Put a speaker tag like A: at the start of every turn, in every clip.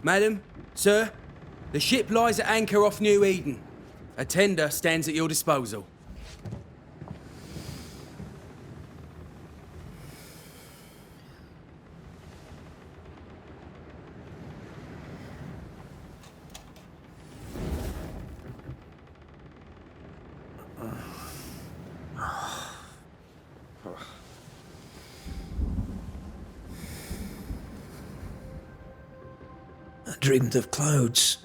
A: Madam, sir, the ship lies at anchor off New Eden. A tender stands at your disposal.
B: I dreamed of clouds.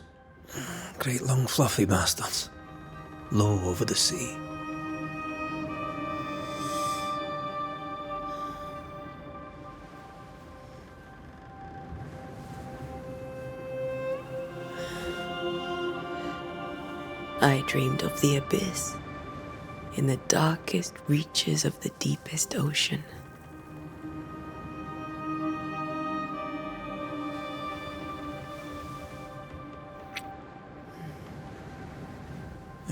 B: Great long fluffy bastards. Low over the sea.
C: I dreamed of the abyss, in the darkest reaches of the deepest ocean.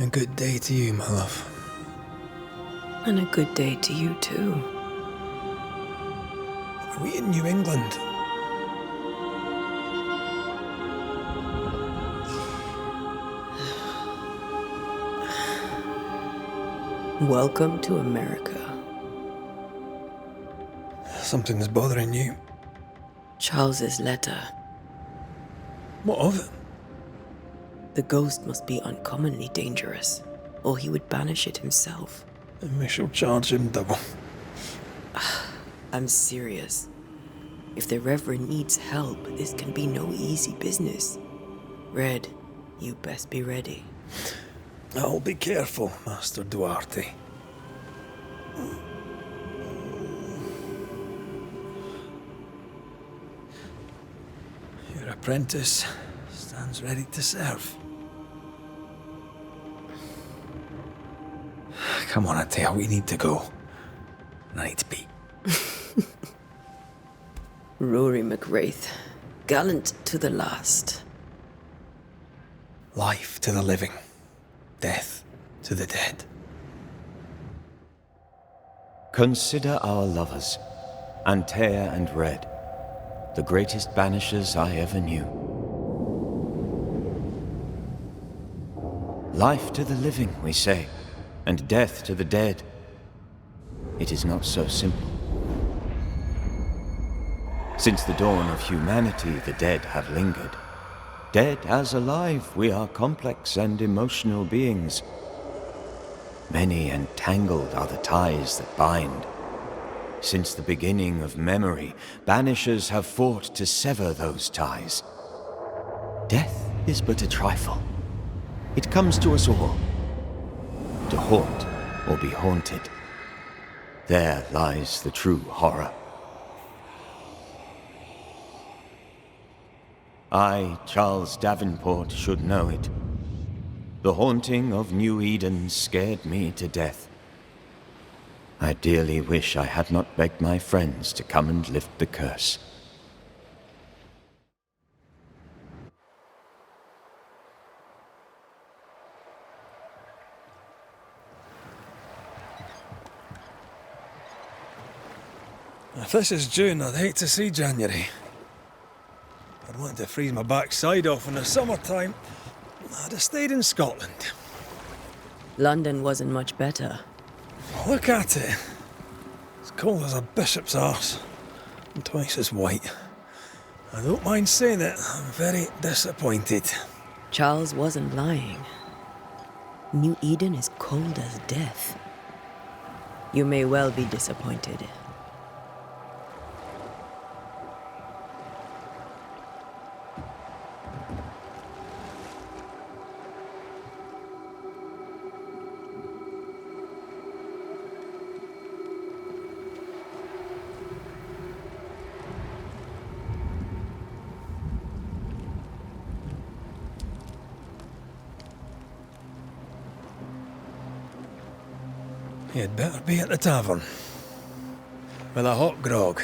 B: A good day to you, my love.
C: And a good day to you, too.
B: Are we in New England?
C: Welcome to America.
B: Something's bothering you.
C: Charles's letter.
B: What of it?
C: The ghost must be uncommonly dangerous, or he would banish it himself.
B: And we shall charge him double.
C: I'm serious. If the Reverend needs help, this can be no easy business. Red, you best be ready.
B: I'll be careful, Master Duarte. Your apprentice stands ready to serve. Come on, Antea, we need to go. I need to pee.
C: Rory McWraith, gallant to the last.
B: Life to the living, death to the dead.
D: Consider our lovers, Antea and Red, the greatest banishers I ever knew. Life to the living, we say, and death to the dead. It is not so simple. Since the dawn of humanity, the dead have lingered. Dead as alive, we are complex and emotional beings. Many and tangled are the ties that bind. Since the beginning of memory, banishers have fought to sever those ties. Death is but a trifle. It comes to us all. To haunt or be haunted. There lies the true horror. I, Charles Davenport, should know it. The haunting of New Eden scared me to death. I dearly wish I had not begged my friends to come and lift the curse.
B: If this is June, I'd hate to see January. I'd want to freeze my backside off in the summertime. I'd have stayed in Scotland.
C: London wasn't much better.
B: Look at it. It's cold as a bishop's arse. And twice as white. I don't mind saying it, I'm very disappointed.
C: Charles wasn't lying. New Eden is cold as death. You may well be disappointed.
B: You'd better be at the tavern. With a hot grog.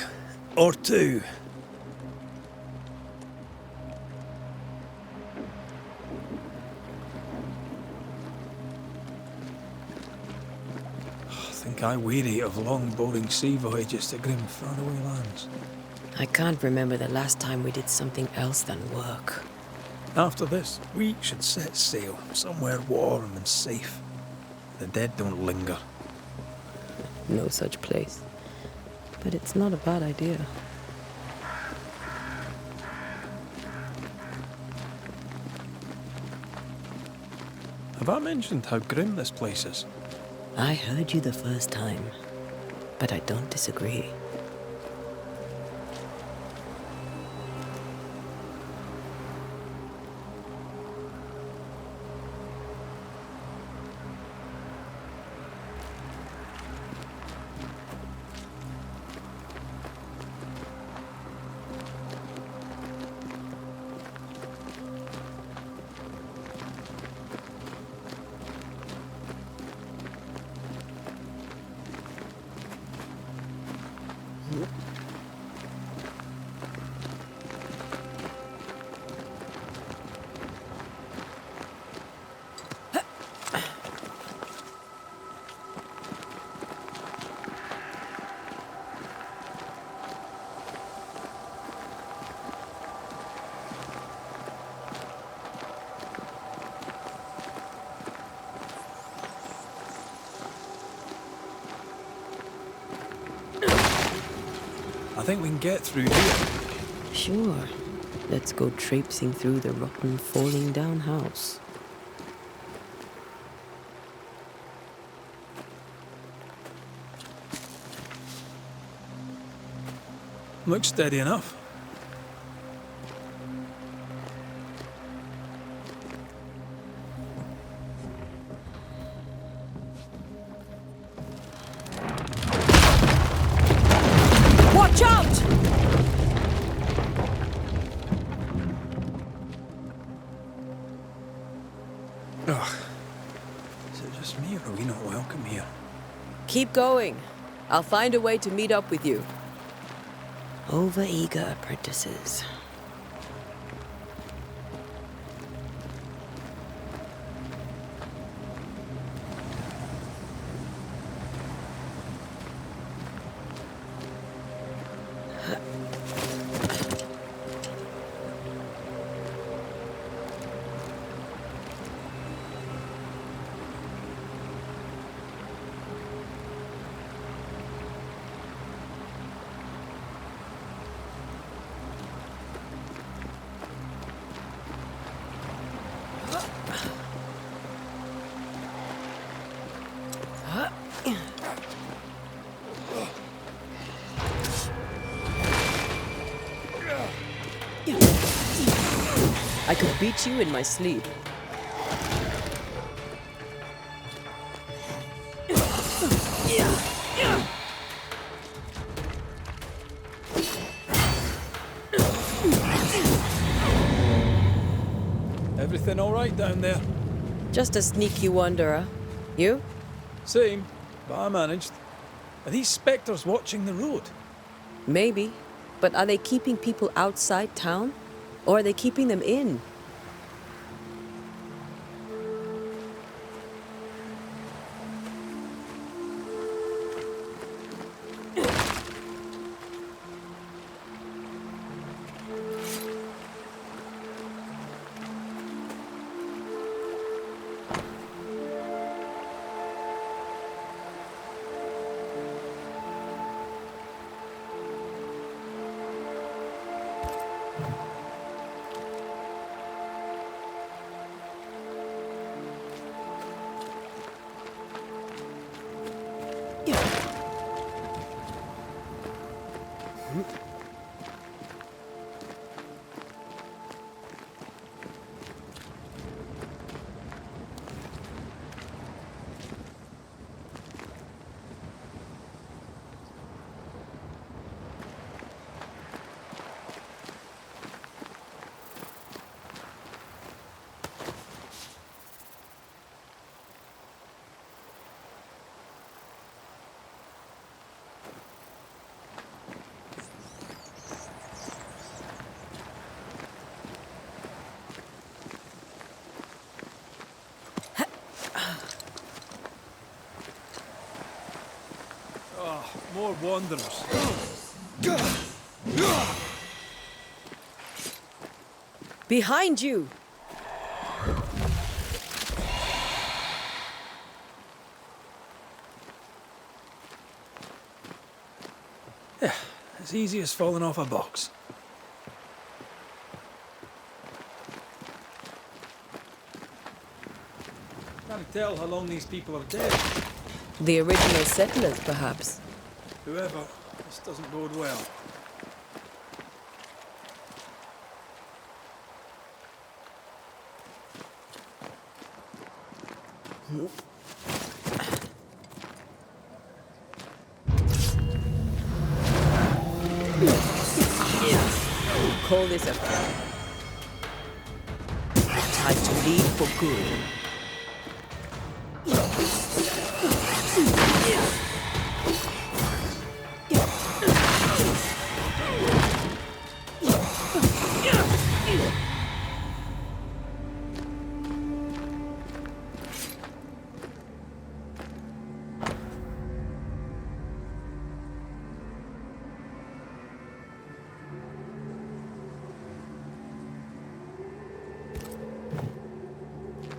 B: Or two. I think I weary of long, boring sea voyages to grim, faraway lands.
C: I can't remember the last time we did something else than work.
B: After this, we should set sail somewhere warm and safe. The dead don't linger.
C: No such place. But it's not a bad idea.
B: Have I mentioned how grim this place is?
C: I heard you the first time, but I don't disagree.
B: I think we can get through here.
C: Sure. Let's go traipsing through the rotten, falling down house.
B: Looks steady enough.
C: Watch out!
B: Ugh. Is it just me, or are we not welcome here?
C: Keep going. I'll find a way to meet up with you. Over-eager apprentices. I could beat you in my sleep.
B: Everything all right down there?
C: Just a sneaky wanderer. You?
B: Same, but I managed. Are these spectres watching the road?
C: Maybe. But are they keeping people outside town? Or are they keeping them in?
B: More wanderers.
C: Behind you!
B: Yeah, as easy as falling off a box. Can't tell how long these people are dead.
C: The original settlers, perhaps.
B: Whoever, this doesn't bode well.
C: Call this a friend. Time to leave for good.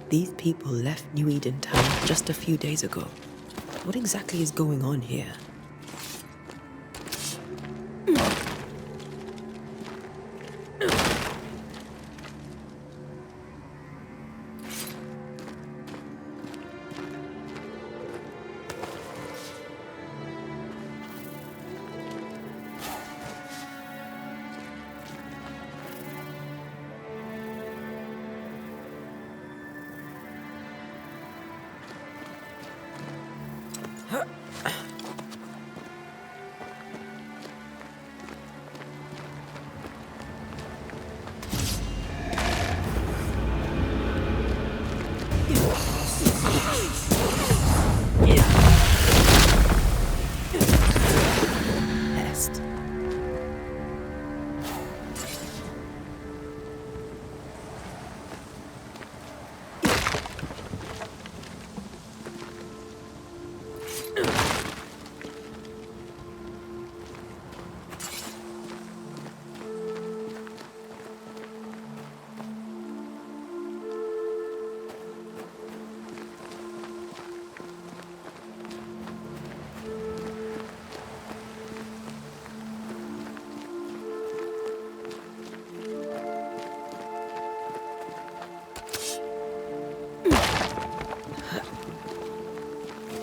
C: These people left New Eden Town just a few days ago. What exactly is going on here? Jest.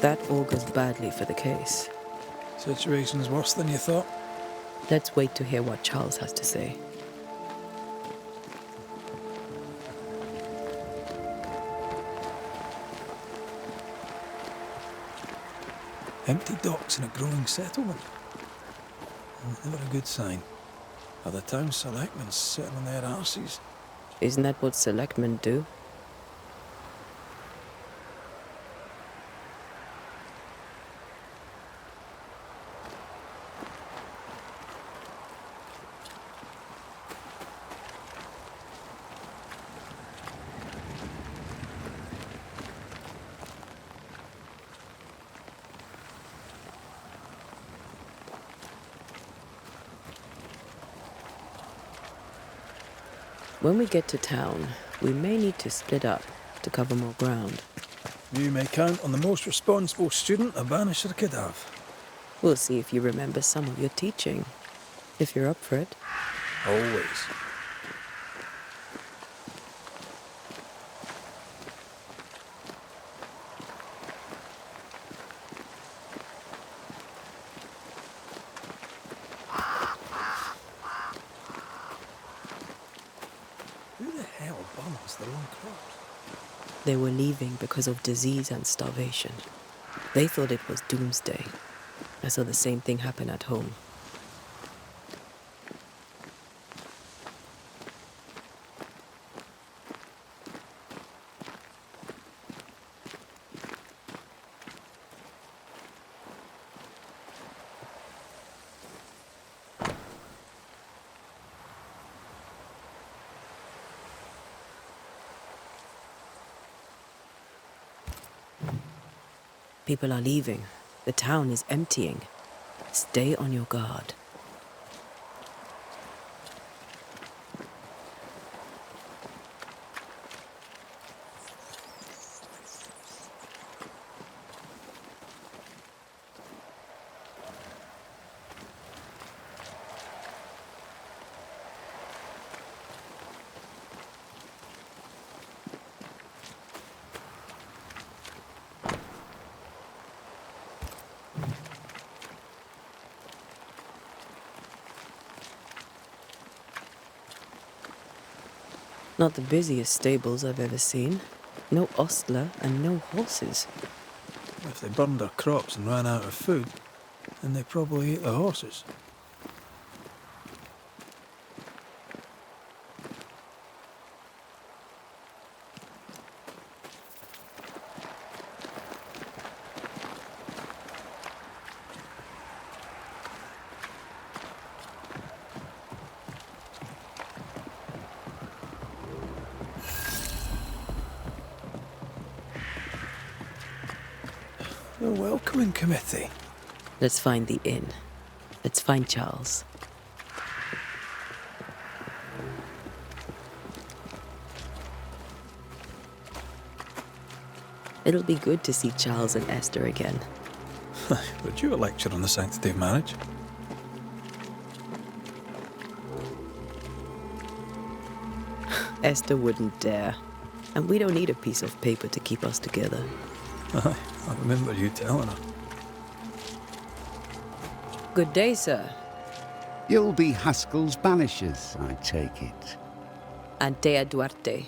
C: That augurs badly for the case.
B: Situation's worse than you thought.
C: Let's wait to hear what Charles has to say.
B: Empty docks in a growing settlement. Never a good sign. Are the town selectmen sitting on their arses?
C: Isn't that what selectmen do? When we get to town, we may need to split up to cover more ground.
B: You may count on the most responsible student a Banisher could have.
C: We'll see if you remember some of your teaching, if you're up for it.
B: Always. Who the hell burns their own crops?
C: They were leaving because of disease and starvation. They thought it was doomsday. I saw the same thing happen at home. People are leaving. The town is emptying. Stay on your guard. Not the busiest stables I've ever seen. No ostler and no horses.
B: If they burned their crops and ran out of food, then they probably ate the horses. The welcoming committee.
C: Let's find the inn. Let's find Charles. It'll be good to see Charles and Esther again.
B: Would you a lecture on the sanctity of marriage?
C: Esther wouldn't dare. And we don't need a piece of paper to keep us together.
B: Aye, I remember you telling her.
C: Good day, sir.
E: You'll be Haskell's Banishers, I take it.
C: Antea Duarte.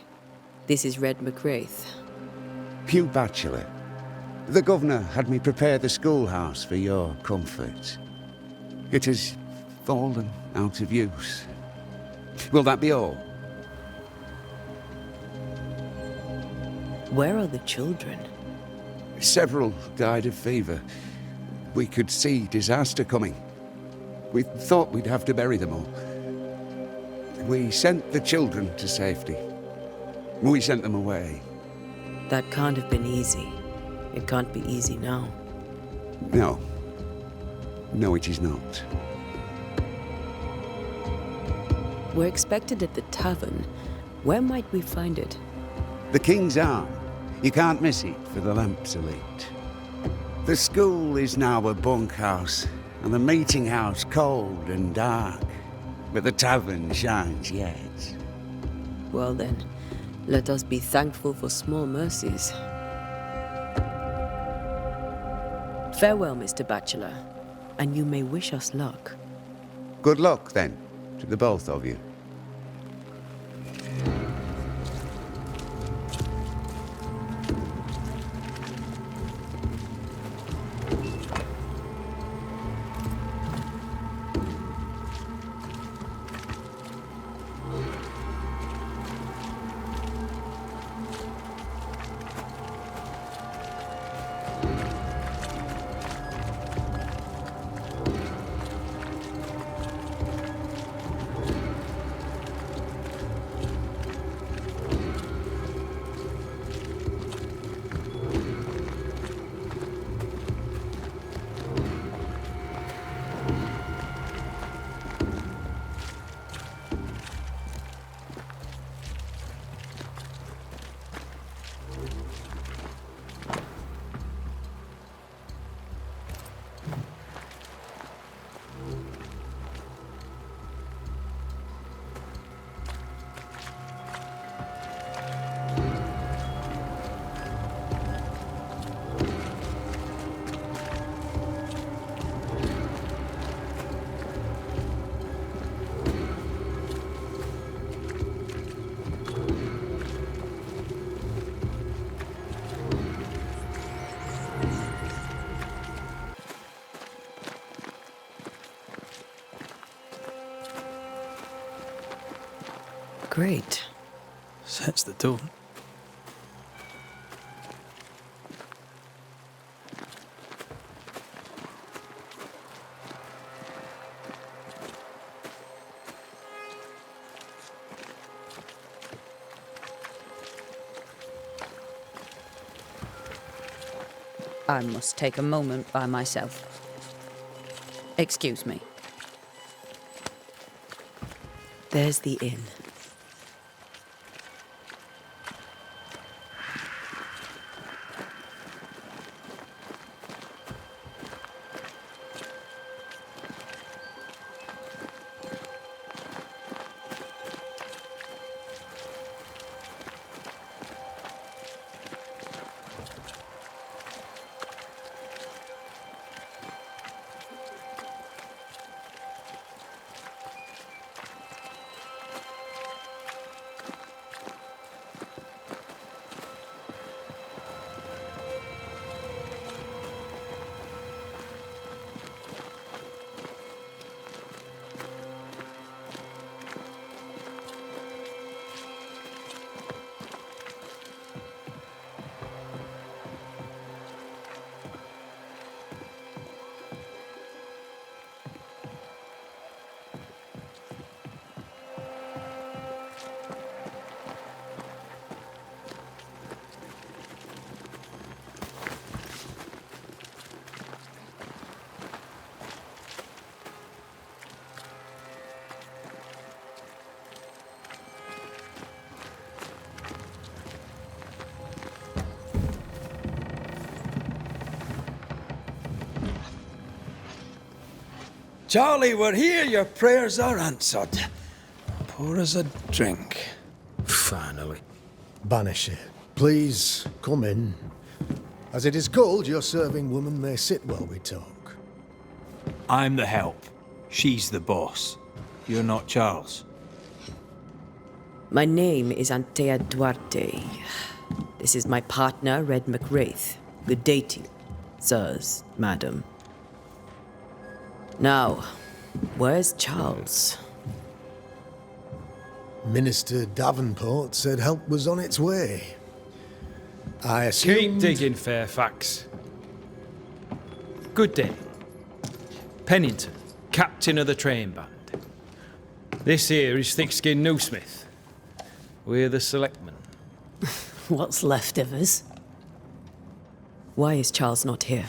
C: This is Red McWraith.
E: Hugh Bachelor. The governor had me prepare the schoolhouse for your comfort. It has fallen out of use. Will that be all?
C: Where are the children?
E: Several died of fever. We could see disaster coming. We thought we'd have to bury them all. We sent the children to safety. We sent them away.
C: That can't have been easy. It can't be easy now.
E: No. No, it is not.
C: We're expected at the tavern. Where might we find it?
E: The King's Arm. You can't miss it, for the lamps are lit. The school is now a bunkhouse, and the meeting house cold and dark. But the tavern shines yet.
C: Well then, let us be thankful for small mercies. Farewell, Mr. Bachelor, and you may wish us luck.
E: Good luck, then, to the both of you.
C: Great.
B: Sets the tone.
F: I must take a moment by myself. Excuse me.
C: There's the inn.
B: Charlie, we're here. Your prayers are answered. Pour us a drink.
A: Finally.
G: Banisher, please come in. As it is cold, your serving woman may sit while we talk.
B: I'm the help. She's the boss. You're not Charles.
C: My name is Antea Duarte. This is my partner, Red McWraith. Good day to you, sirs, madam. Now, where's Charles?
G: Minister Davenport said help was on its way. I
A: Keep
G: assumed...
A: digging, Fairfax. Good day. Pennington, captain of the train band. This here is Thick-Skinned Newsmith. We're the selectmen.
C: What's left of us? Why is Charles not here?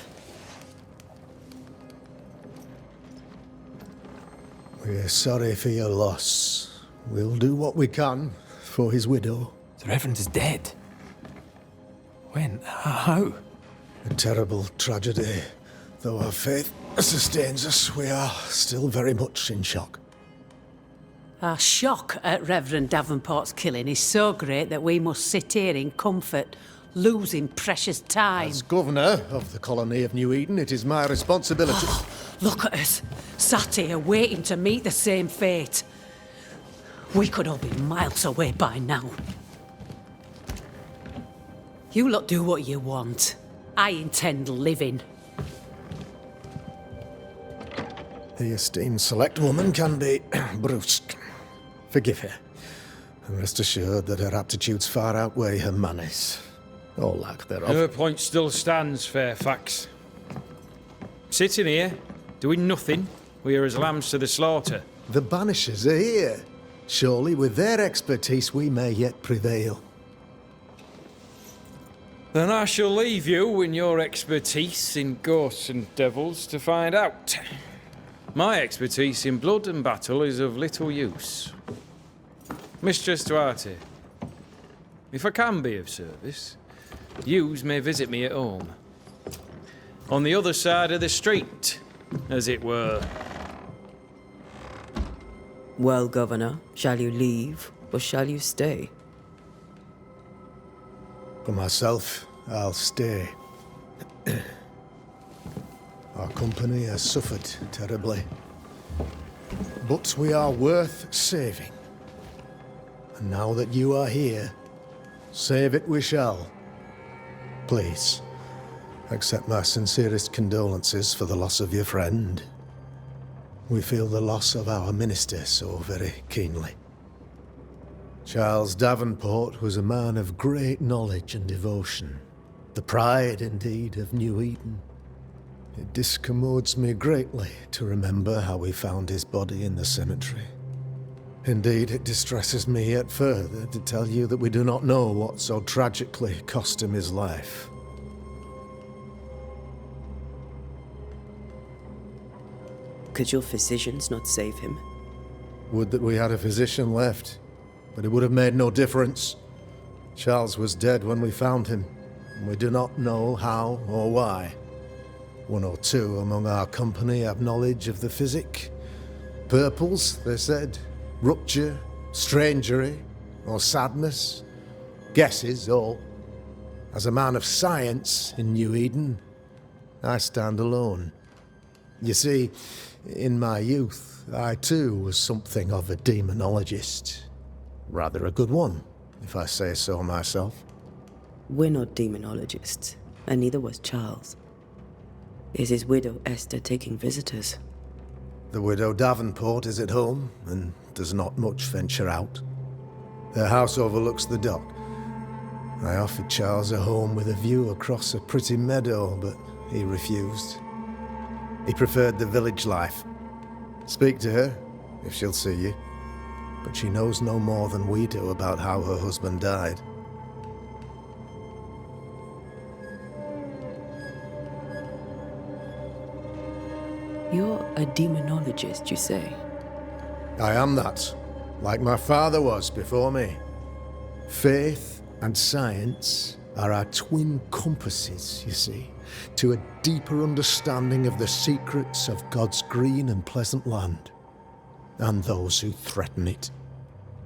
G: We're sorry for your loss. We'll do what we can for his widow.
B: The Reverend is dead. When? How?
G: A terrible tragedy. Though our faith sustains us, we are still very much in shock.
H: Our shock at Reverend Davenport's killing is so great that we must sit here in comfort, losing precious time.
G: As governor of the colony of New Eden, it is my responsibility...
H: Look at us, sat here waiting to meet the same fate. We could all be miles away by now. You lot do what you want. I intend living.
G: The esteemed select woman can be brusque. Forgive her. And rest assured that her aptitudes far outweigh her manners. Or lack thereof.
A: Her point still stands, Fairfax. Sitting here, doing nothing, we are as lambs to the slaughter.
G: The Banishers are here. Surely with their expertise we may yet prevail.
A: Then I shall leave you and your expertise in ghosts and devils to find out. My expertise in blood and battle is of little use. Mistress Duarte, if I can be of service, yous may visit me at home. On the other side of the street, as it were.
C: Well, Governor, shall you leave or shall you stay?
G: For myself, I'll stay. Our company has suffered terribly. But we are worth saving. And now that you are here, save it we shall. Please, accept my sincerest condolences for the loss of your friend. We feel the loss of our minister so very keenly. Charles Davenport was a man of great knowledge and devotion. The pride, indeed, of New Eden. It discommodes me greatly to remember how we found his body in the cemetery. Indeed, it distresses me yet further to tell you that we do not know what so tragically cost him his life.
C: Could your physicians not save him?
G: Would that we had a physician left, but it would have made no difference. Charles was dead when we found him, and we do not know how or why. One or two among our company have knowledge of the physic. Purples, they said, rupture, strangery, or sadness. Guesses, all. As a man of science in New Eden, I stand alone. You see, in my youth, I too was something of a demonologist. Rather a good one, if I say so myself.
C: We're not demonologists, and neither was Charles. Is his widow Esther taking visitors?
G: The widow Davenport is at home, and does not much venture out. Their house overlooks the dock. I offered Charles a home with a view across a pretty meadow, but he refused. He preferred the village life. Speak to her, if she'll see you. But she knows no more than we do about how her husband died.
C: You're a demonologist, you say?
G: I am that, like my father was before me. Faith and science are our twin compasses, you see. to a deeper understanding of the secrets of God's green and pleasant land, and those who threaten it.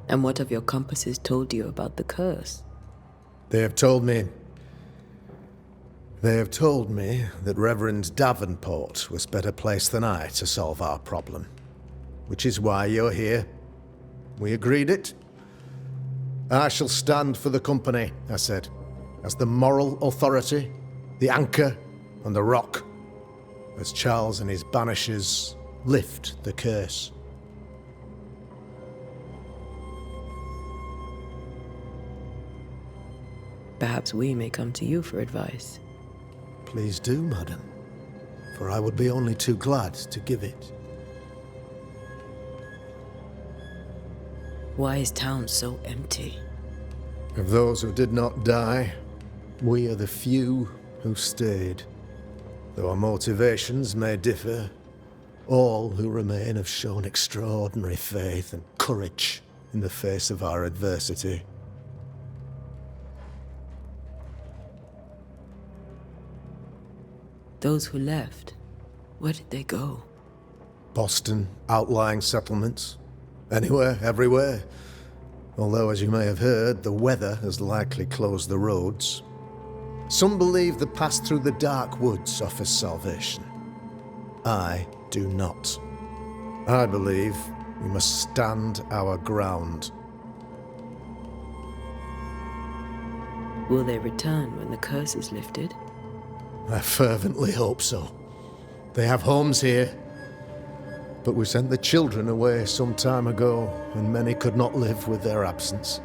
C: And what have your compasses told you about the curse?
G: They have told me that Reverend Davenport was better placed than I to solve our problem. Which is why you're here. We agreed it. I shall stand for the company, I said, as the moral authority, the anchor, and the rock, as Charles and his Banishers lift the curse.
C: Perhaps we may come to you for advice.
G: Please do, madam, for I would be only too glad to give it.
C: Why is town so empty?
G: Of those who did not die, we are the few who stayed. Though our motivations may differ, all who remain have shown extraordinary faith and courage in the face of our adversity.
C: Those who left, where did they go?
G: Boston, outlying settlements. Anywhere, everywhere. Although, as you may have heard, the weather has likely closed the roads. Some believe the pass through the dark woods offers salvation. I do not. I believe we must stand our ground.
C: Will they return when the curse is lifted?
G: I fervently hope so. They have homes here. But we sent the children away some time ago, and many could not live with their absence.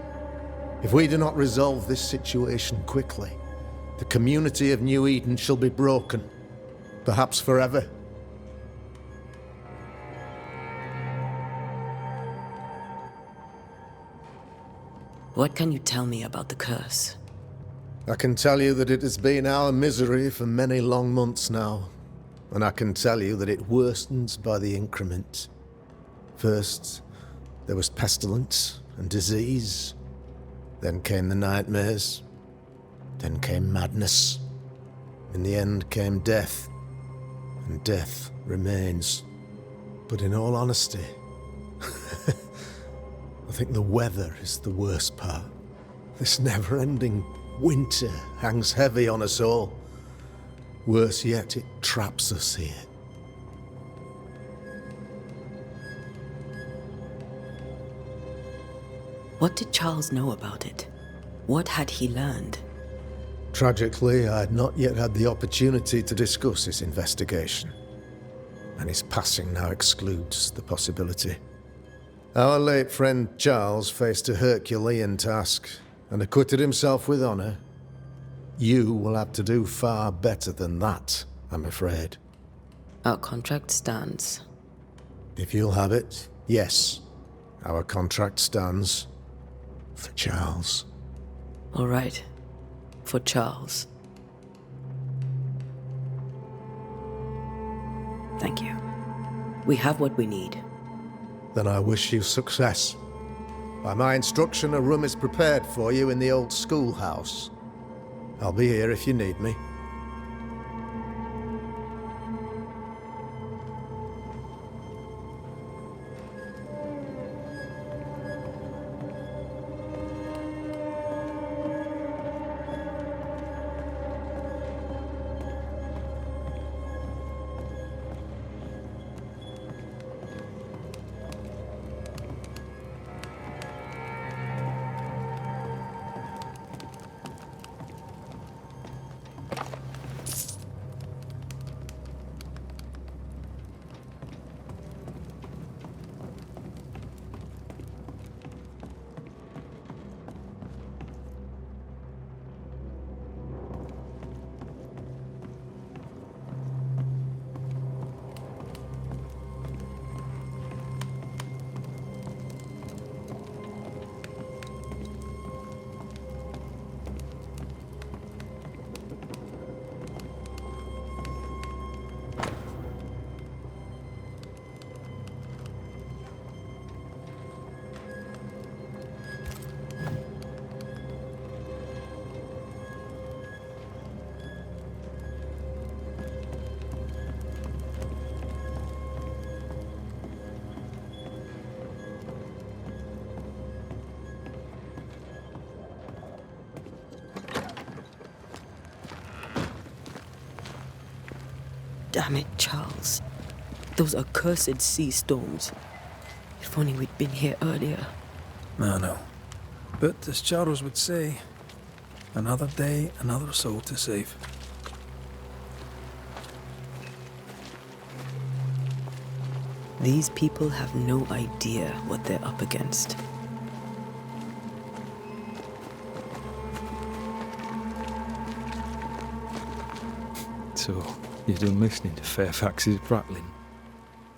G: If we do not resolve this situation quickly, the community of New Eden shall be broken, perhaps forever.
C: What can you tell me about the curse?
G: I can tell you that it has been our misery for many long months now, and I can tell you that it worsens by the increment. First, there was pestilence and disease. Then came the nightmares. Then came madness. In the end came death, and death remains. But in all honesty, I think the weather is the worst part. This never-ending winter hangs heavy on us all. Worse yet, it traps us here.
C: What did Charles know about it? What had he learned?
G: Tragically, I had not yet had the opportunity to discuss his investigation, and his passing now excludes the possibility. Our late friend Charles faced a Herculean task and acquitted himself with honor. You will have to do far better than that, I'm afraid.
C: Our contract stands.
G: If you'll have it, yes. Our contract stands. For Charles.
C: All right. For Charles. Thank you. We have what we need.
G: Then I wish you success. By my instruction, a room is prepared for you in the old schoolhouse. I'll be here if you need me.
C: Damn it, Charles. Those accursed sea storms. If only we'd been here earlier.
B: I know. But as Charles would say, another day, another soul to save.
C: These people have no idea what they're up against.
A: So, you're done listening to Fairfax's prattling?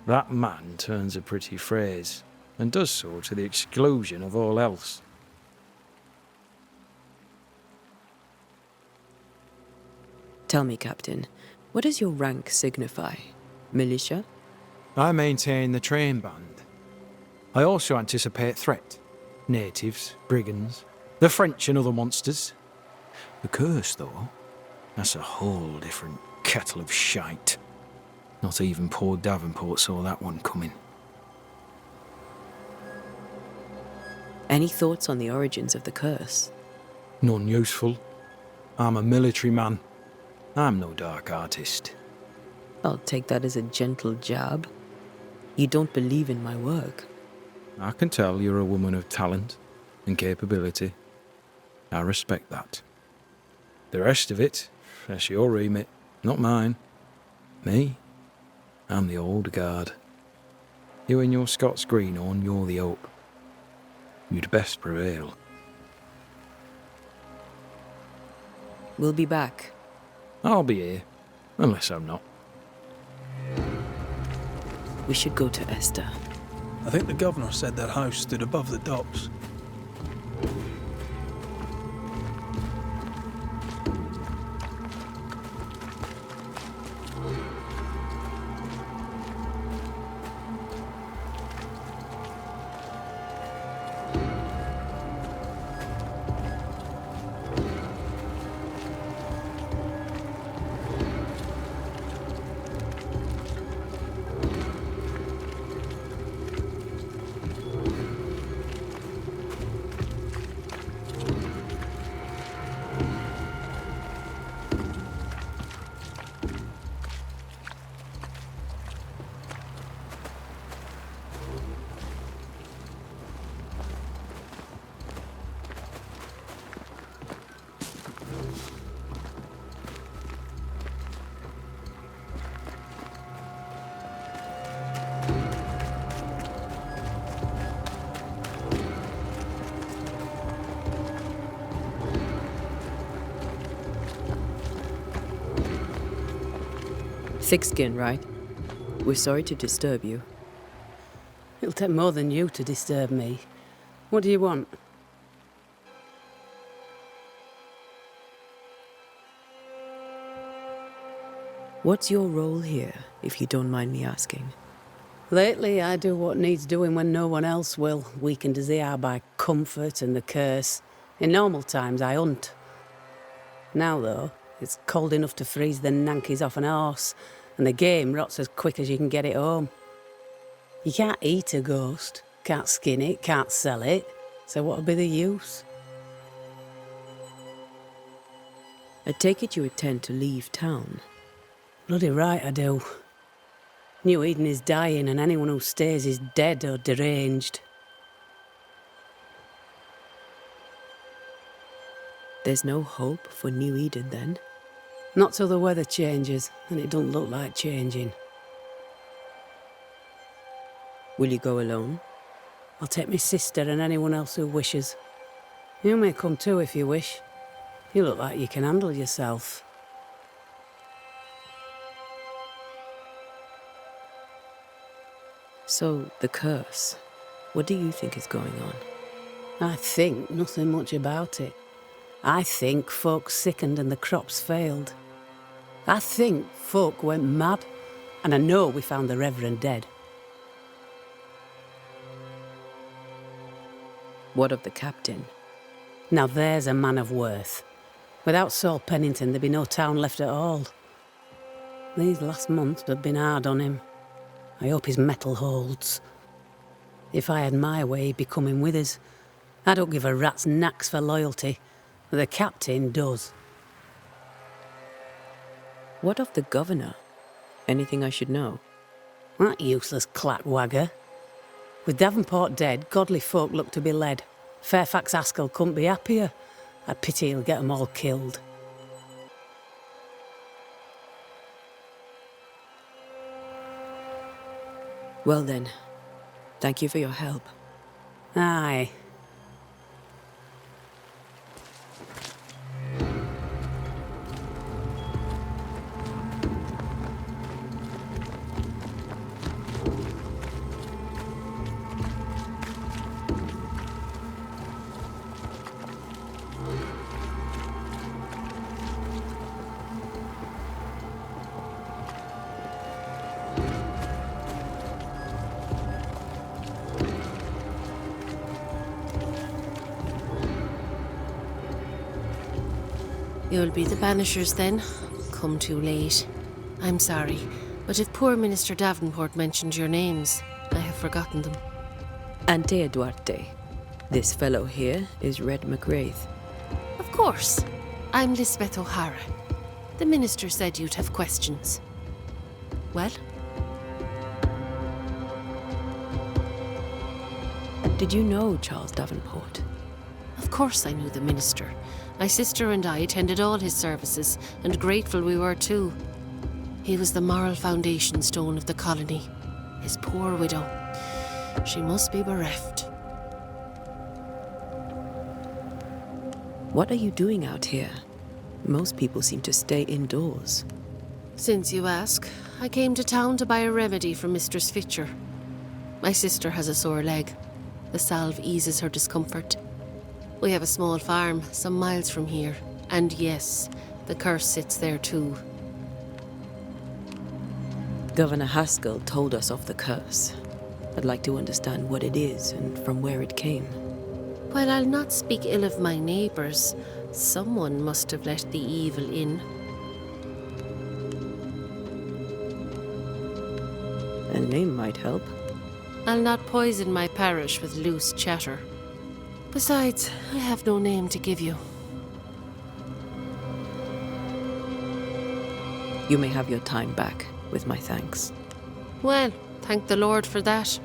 A: That man turns a pretty phrase, and does so to the exclusion of all else.
C: Tell me, Captain, what does your rank signify? Militia?
A: I maintain the train band. I also anticipate threat. Natives, brigands, the French and other monsters. The curse, though, that's a whole different kettle of shite. Not even poor Davenport saw that one coming.
C: Any thoughts on the origins of the curse?
A: None useful. I'm a military man. I'm no dark artist.
C: I'll take that as a gentle jab. You don't believe in my work.
A: I can tell you're a woman of talent and capability. I respect that. The rest of it, that's your remit, not mine. Me? I'm the old guard. You and your Scots greenhorn, you're the hope. You'd best prevail.
C: We'll be back.
A: I'll be here, unless I'm not.
C: We should go to Esther.
B: I think the governor said their house stood above the docks.
C: Thick skin, right? We're sorry to disturb you.
H: It'll take more than you to disturb me. What do you want?
C: What's your role here, if you don't mind me asking?
H: Lately, I do what needs doing when no one else will, weakened as they are by comfort and the curse. In normal times, I hunt. Now, though, it's cold enough to freeze the nankies off an horse, and the game rots as quick as you can get it home. You can't eat a ghost, can't skin it, can't sell it, so what'll be the use?
C: I take it you intend to leave town.
H: Bloody right I do. New Eden is dying, and anyone who stays is dead or deranged.
C: There's no hope for New Eden, then?
H: Not till the weather changes, and it don't look like changing.
C: Will you go alone?
H: I'll take my sister and anyone else who wishes. You may come too if you wish. You look like you can handle yourself.
C: So, the curse. What do you think is going on?
H: I think nothing much about it. I think folk sickened and the crops failed. I think folk went mad, and I know we found the Reverend dead.
C: What of the captain?
H: Now there's a man of worth. Without Saul Pennington, there'd be no town left at all. These last months have been hard on him. I hope his mettle holds. If I had my way, he'd be coming with us. I don't give a rat's knacks for loyalty, but the captain does.
C: What of the governor? Anything I should know?
H: That useless clackwagger. With Davenport dead, godly folk look to be led. Fairfax Askell couldn't be happier. I pity he'll get 'em all killed.
C: Well then, thank you for your help.
H: Aye.
I: You'll be the Banishers then? Come too late. I'm sorry, but if poor Minister Davenport mentioned your names, I have forgotten them.
C: Antea Duarte. This fellow here is Red McWraith.
I: Of course. I'm Lisbeth O'Hara. The Minister said you'd have questions. Well?
C: Did you know Charles Davenport?
I: Of course I knew the Minister. My sister and I attended all his services, and grateful we were too. He was the moral foundation stone of the colony. His poor widow. She must be bereft.
C: What are you doing out here? Most people seem to stay indoors.
I: Since you ask, I came to town to buy a remedy for Mistress Fitcher. My sister has a sore leg. The salve eases her discomfort. We have a small farm, some miles from here. And yes, the curse sits there too.
C: Governor Haskell told us of the curse. I'd like to understand what it is and from where it came.
I: While I'll not speak ill of my neighbours, someone must have let the evil in.
C: A name might help.
I: I'll not poison my parish with loose chatter. Besides, I have no name to give you.
C: You may have your time back, with my thanks.
I: Well, thank the Lord for that.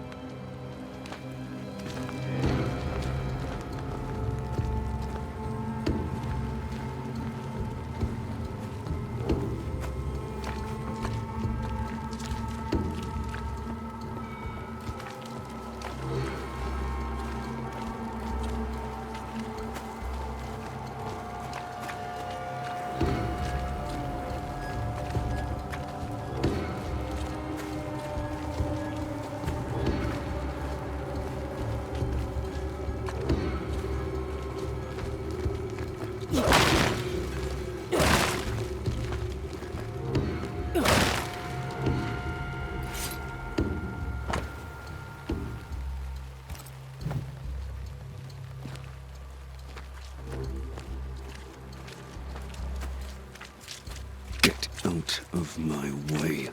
E: Get out of my way.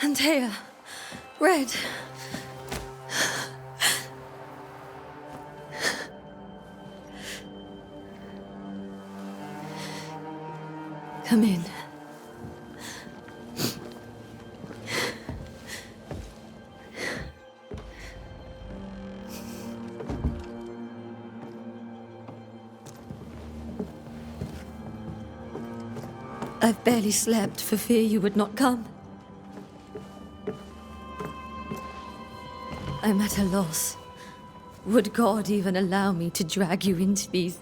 J: Antea. Red. Come in. I've barely slept for fear you would not come. I'm at a loss. Would God even allow me to drag you into these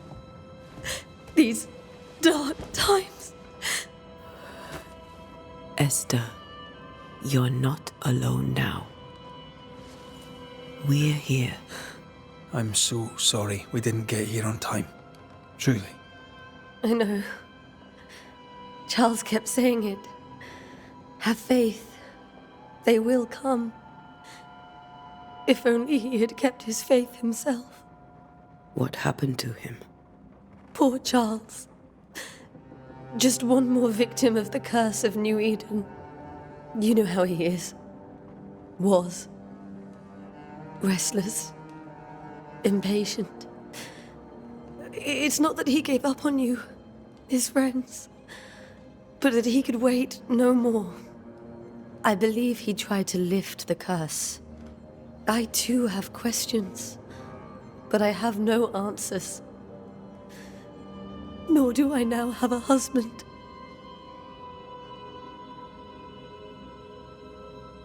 J: dark times?
C: Esther, you're not alone now. We're here.
B: I'm so sorry we didn't get here on time. Truly.
J: I know. Charles kept saying it. Have faith. They will come. If only he had kept his faith himself.
C: What happened to him?
J: Poor Charles. Just one more victim of the curse of New Eden. You know how he is. Was. Restless. Impatient. It's not that he gave up on you, his friends, but that he could wait no more. I believe he tried to lift the curse. I too have questions, but I have no answers. Nor do I now have a husband.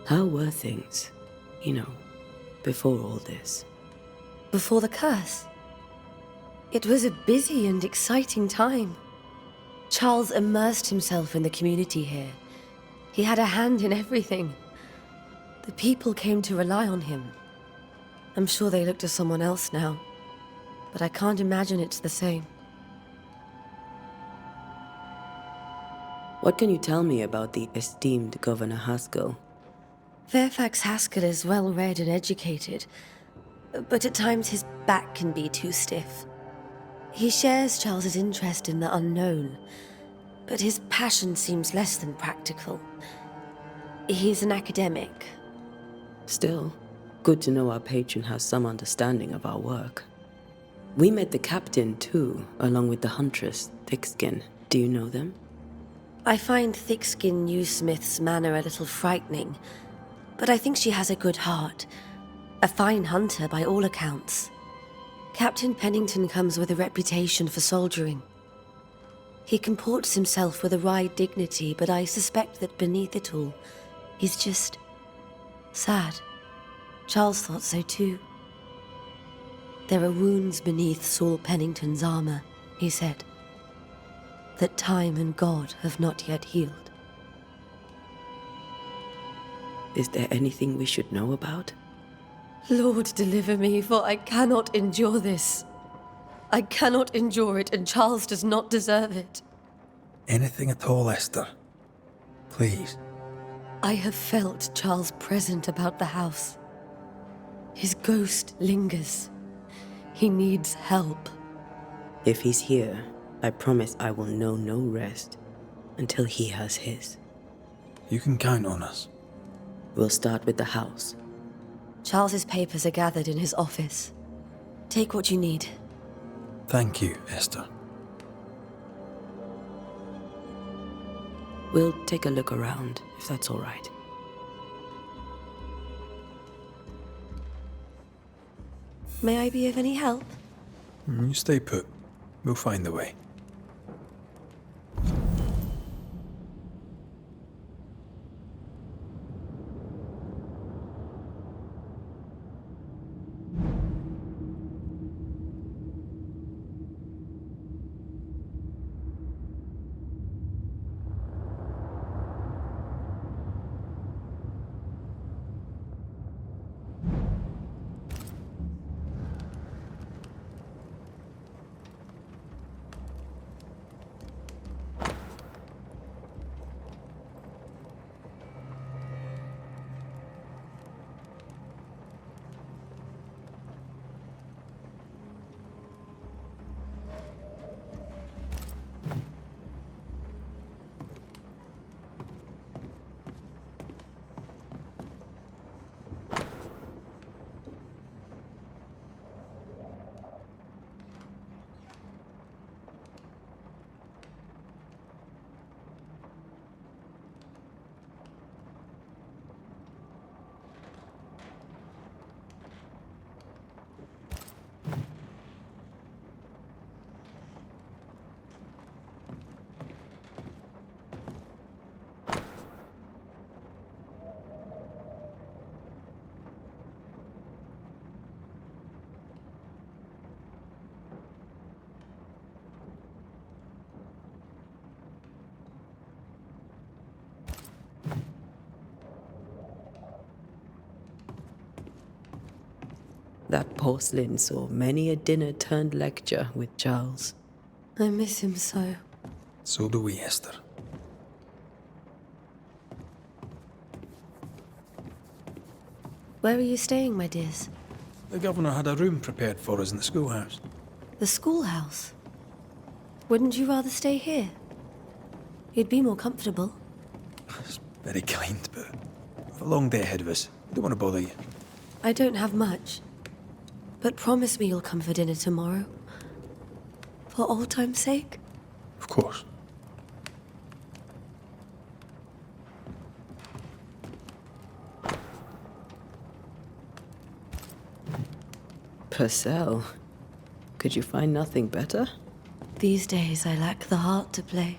C: How were things, before all this?
J: Before the curse? It was a busy and exciting time. Charles immersed himself in the community here. He had a hand in everything. The people came to rely on him. I'm sure they look to someone else now, but I can't imagine it's the same.
C: What can you tell me about the esteemed Governor Haskell?
J: Fairfax Haskell is well-read and educated, but at times his back can be too stiff. He shares Charles's interest in the unknown, but his passion seems less than practical. He's an academic.
C: Still, good to know our patron has some understanding of our work. We met the captain, too, along with the huntress, Thickskin. Do you know them?
J: I find Thickskin Newsmith's manner a little frightening, but I think she has a good heart. A fine hunter by all accounts. Captain Pennington comes with a reputation for soldiering. He comports himself with a wry dignity, but I suspect that beneath it all, he's just sad. Charles thought so too. There are wounds beneath Saul Pennington's armor, he said, that time and God have not yet healed.
C: Is there anything we should know about?
J: Lord, deliver me, for I cannot endure this. I cannot endure it, and Charles does not deserve it.
B: Anything at all, Esther. Please.
J: I have felt Charles present about the house. His ghost lingers. He needs help.
C: If he's here, I promise I will know no rest until he has his.
B: You can count on us.
C: We'll start with the house.
J: Charles's papers are gathered in his office. Take what you need.
B: Thank you, Esther.
C: We'll take a look around, if that's all right.
J: May I be of any help?
B: You stay put. We'll find the way.
C: That porcelain saw many a dinner turned lecture with Charles.
J: I miss him so.
B: So do we, Esther.
J: Where are you staying, my dears?
B: The governor had a room prepared for us in the schoolhouse.
J: The schoolhouse? Wouldn't you rather stay here? You'd be more comfortable.
B: It's very kind, but we've a long day ahead of us. I don't want to bother you.
J: I don't have much. But promise me you'll come for dinner tomorrow. For old time's sake.
B: Of course.
C: Purcell, could you find nothing better?
J: These days I lack the heart to play.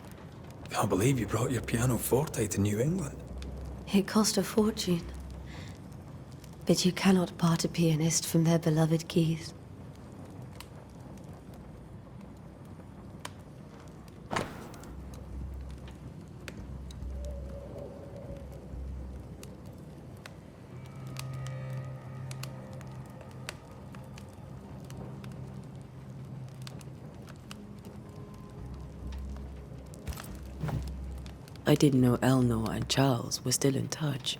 B: Can't believe you brought your pianoforte to New England.
J: It cost a fortune. But you cannot part a pianist from their beloved keys.
C: I didn't know Eleanor and Charles were still in touch.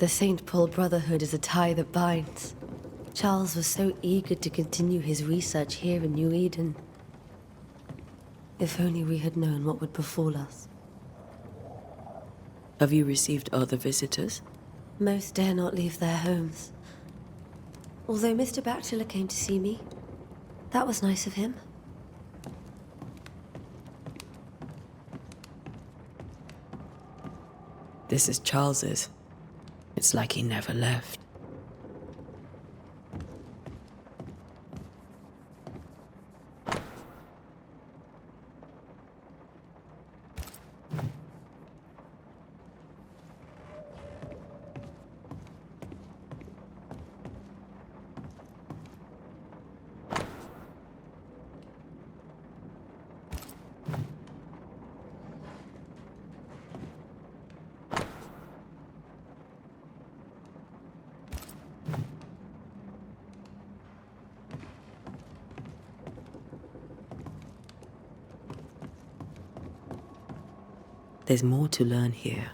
J: The St. Paul Brotherhood is a tie that binds. Charles was so eager to continue his research here in New Eden. If only we had known what would befall us.
C: Have you received other visitors?
J: Most dare not leave their homes. Although Mr. Bachelor came to see me. That was nice of him.
C: This is Charles's. It's like he never left. There's more to learn here.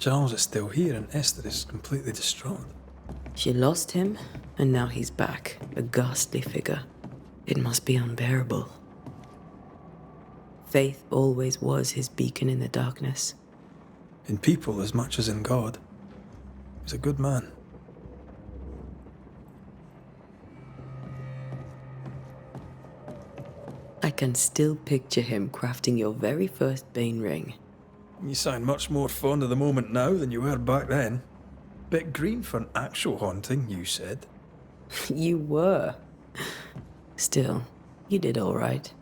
B: Charles is still here and Esther is completely distraught.
C: She lost him, and now he's back, a ghastly figure. It must be unbearable. Faith always was his beacon in the darkness.
B: In people as much as in God. He's a good man.
C: I can still picture him crafting your very first Bane ring.
B: You sound much more fond of the moment now than you were back then. Bit green for an actual haunting, you said.
C: You were. Still, you did all right.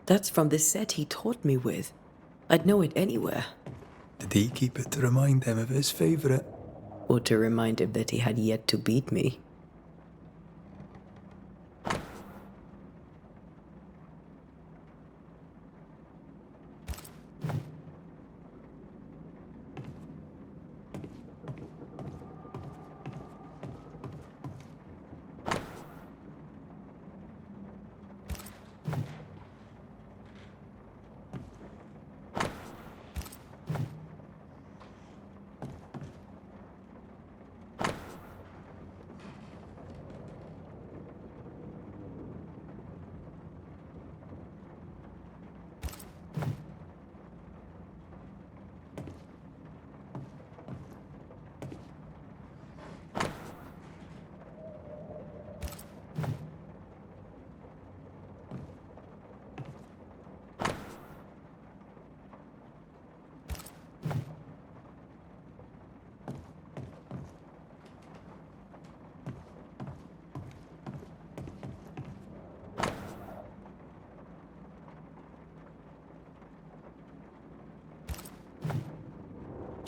C: That's from the set he taught me with. I'd know it anywhere.
B: Did he keep it to remind him of his favourite?
C: Or to remind him that he had yet to beat me.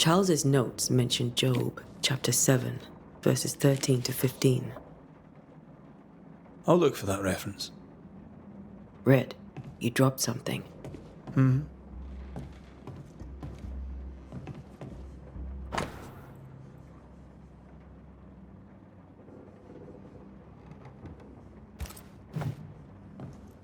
C: Charles's notes mention Job, chapter 7, verses 13 to 15.
B: I'll look for that reference.
C: Red, you dropped something.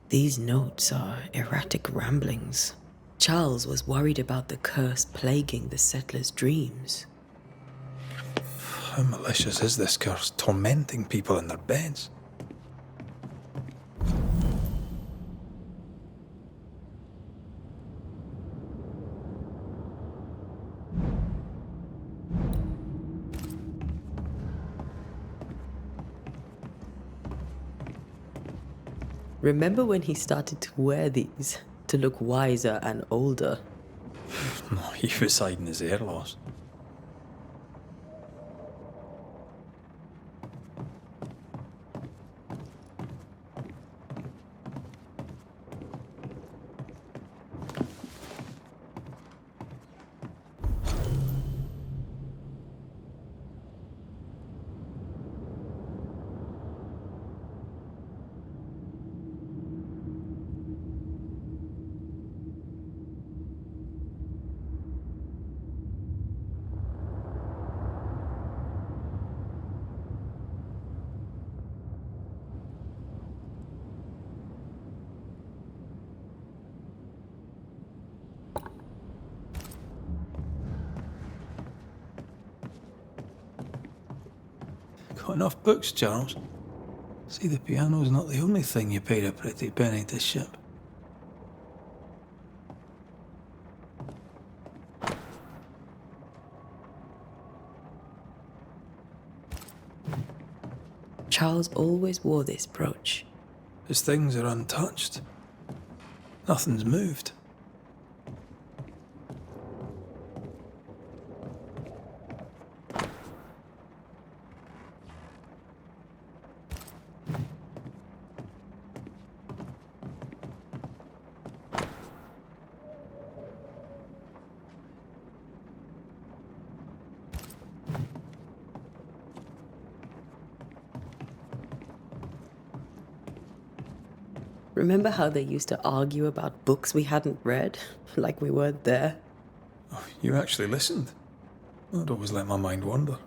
C: These notes are erratic ramblings. Charles was worried about the curse plaguing the settlers' dreams.
B: How malicious is this curse, tormenting people in their beds?
C: Remember when he started to wear these to look wiser and older?
B: No, he was hiding his hair loss. Got enough books, Charles? See, the piano's not the only thing you paid a pretty penny to ship.
C: Charles always wore this brooch.
B: His things are untouched. Nothing's moved.
C: Remember how they used to argue about books we hadn't read? Like we weren't there?
B: Oh, you actually listened? I'd always let my mind wander.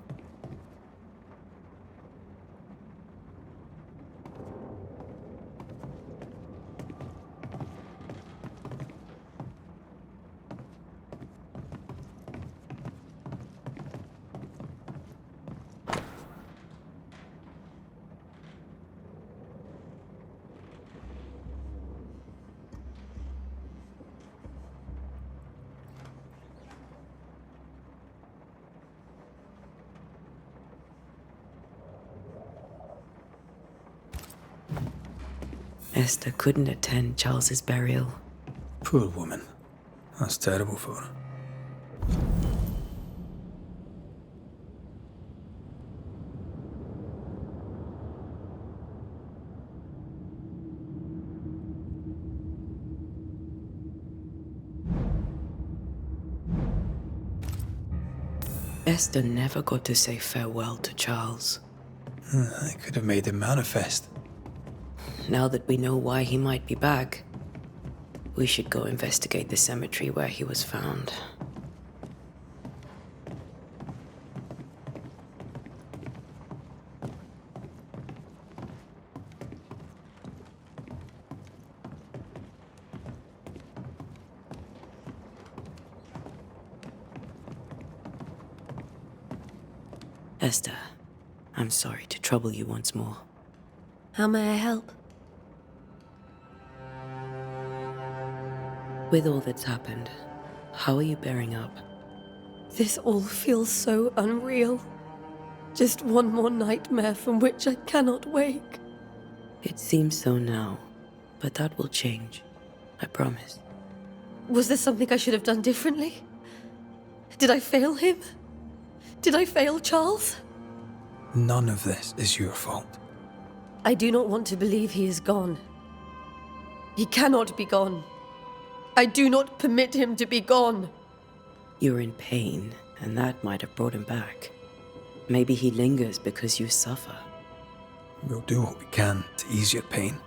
C: Esther couldn't attend Charles's burial.
B: Poor woman. That's terrible for her.
C: Esther never got to say farewell to Charles.
B: I could have made him manifest.
C: Now that we know why he might be back, we should go investigate the cemetery where he was found. Esther, I'm sorry to trouble you once more.
J: How may I help?
C: With all that's happened, how are you bearing up?
J: This all feels so unreal. Just one more nightmare from which I cannot wake.
C: It seems so now, but that will change. I promise.
J: Was there something I should have done differently? Did I fail him? Did I fail Charles?
B: None of this is your fault.
J: I do not want to believe he is gone. He cannot be gone. I do not permit him to be gone.
C: You're in pain, and that might have brought him back. Maybe he lingers because you suffer.
B: We'll do what we can to ease your pain.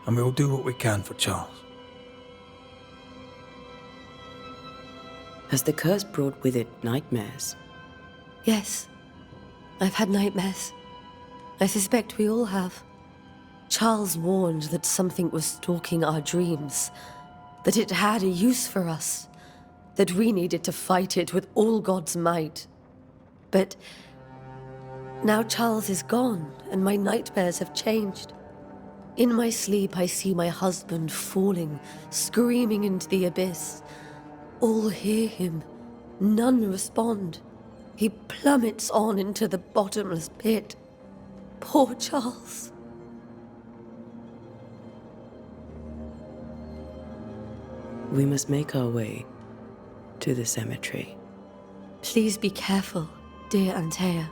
B: And we'll do what we can for Charles.
C: Has the curse brought with it nightmares?
J: Yes, I've had nightmares. I suspect we all have. Charles warned that something was stalking our dreams, that it had a use for us, that we needed to fight it with all God's might. But now Charles is gone, and my nightmares have changed. In my sleep, I see my husband falling, screaming into the abyss. All hear him, none respond. He plummets on into the bottomless pit. Poor Charles.
C: We must make our way to the cemetery.
J: Please be careful, dear Antea.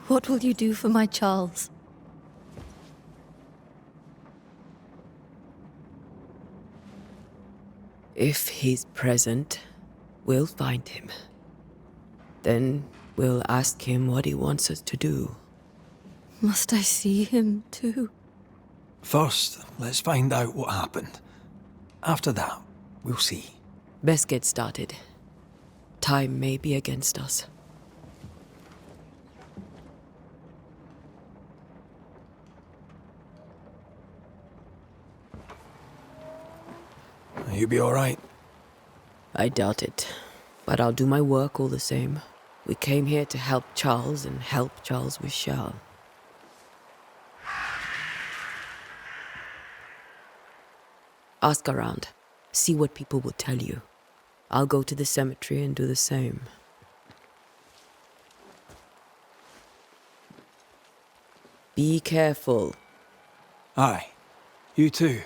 J: What will you do for my Charles?
C: If he's present, we'll find him. Then we'll ask him what he wants us to do.
J: Must I see him too?
B: First, let's find out what happened. After that, we'll see.
C: Best get started. Time may be against us.
B: You be all right?
C: I doubt it, but I'll do my work all the same. We came here to help Charles, and help Charles we shall. Ask around. See what people will tell you. I'll go to the cemetery and do the same. Be careful.
B: Aye. You too.